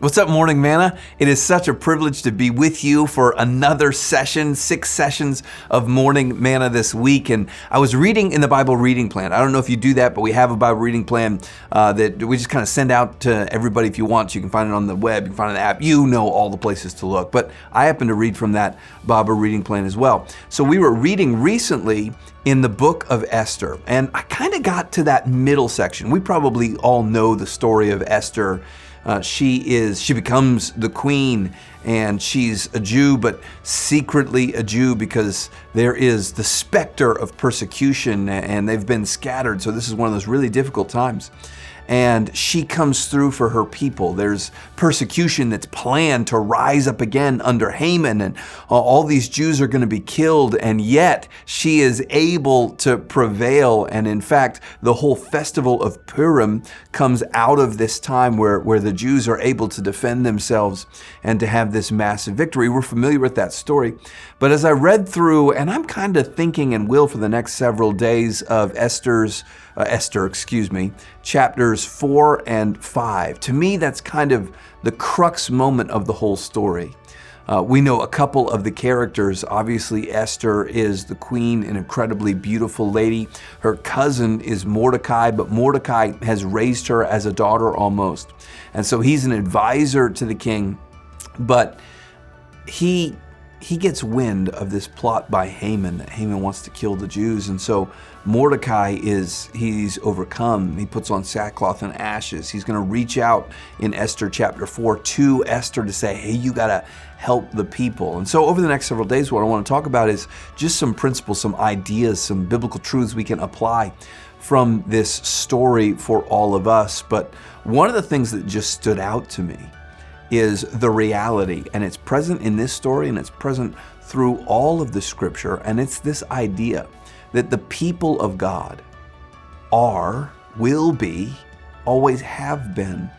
What's up, Morning Manna? It is such a privilege to be with you for another session, 6 sessions of Morning Manna this week. And I was reading in the Bible reading plan. I don't know if you do that, but we have a Bible reading plan that we just kind of send out to everybody if you want. You can find it on the web, you can find it on the app. You know all the places to look. But I happen to read from that Bible reading plan as well. So we were reading recently in the Book of Esther, and I kind of got to that middle section. We probably all know the story of Esther. She becomes the queen, and she's a Jew, but secretly a Jew because there is the specter of persecution and they've been scattered. So this is one of those really difficult times. And she comes through for her people. There's persecution that's planned to rise up again under Haman, and all these Jews are going to be killed, and yet she is able to prevail. And in fact, the whole festival of Purim comes out of this time where the Jews are able to defend themselves and to have this massive victory. We're familiar with that story. But as I read through, and I'm kind of thinking and will for the next several days of Esther, chapters 4 and 5. To me, that's kind of the crux moment of the whole story. We know a couple of the characters. Obviously, Esther is the queen, an incredibly beautiful lady. Her cousin is Mordecai, but Mordecai has raised her as a daughter almost. And so he's an advisor to the king, but he gets wind of this plot by Haman, that Haman wants to kill the Jews. And so Mordecai he's overcome. He puts on sackcloth and ashes. He's going to reach out in Esther chapter 4 to Esther to say, hey, you got to help the people. And so over the next several days, what I want to talk about is just some principles, some ideas, some biblical truths we can apply from this story for all of us. But one of the things that just stood out to me is the reality, and it's present in this story, and it's present through all of the scripture, and it's this idea that the people of God will be, always have been,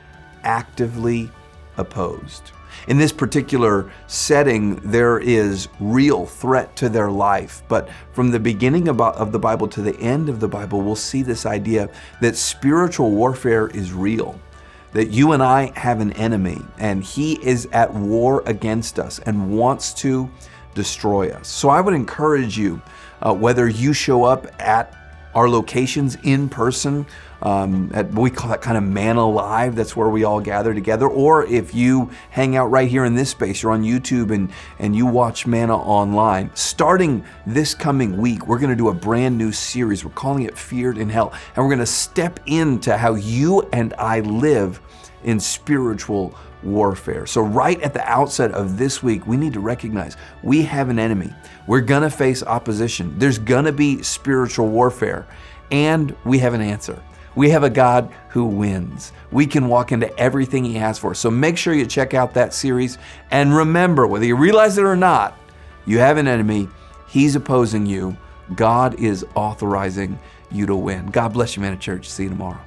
actively opposed. In this particular setting, there is real threat to their life, but from the beginning of the Bible to the end of the Bible, we'll see this idea that spiritual warfare is real. That you and I have an enemy, and he is at war against us and wants to destroy us. So I would encourage you, whether you show up at our locations in person, we call that kind of Manna Live, that's where we all gather together, or if you hang out right here in this space, you're on YouTube and you watch Manna online. Starting this coming week, we're going to do a brand new series. We're calling it Feared in Hell, and we're going to step into how you and I live in spiritual warfare. So right at the outset of this week, we need to recognize we have an enemy. We're going to face opposition. There's going to be spiritual warfare, and we have an answer. We have a God who wins. We can walk into everything he has for us. So make sure you check out that series. And remember, whether you realize it or not, you have an enemy. He's opposing you. God is authorizing you to win. God bless you, man, at church. See you tomorrow.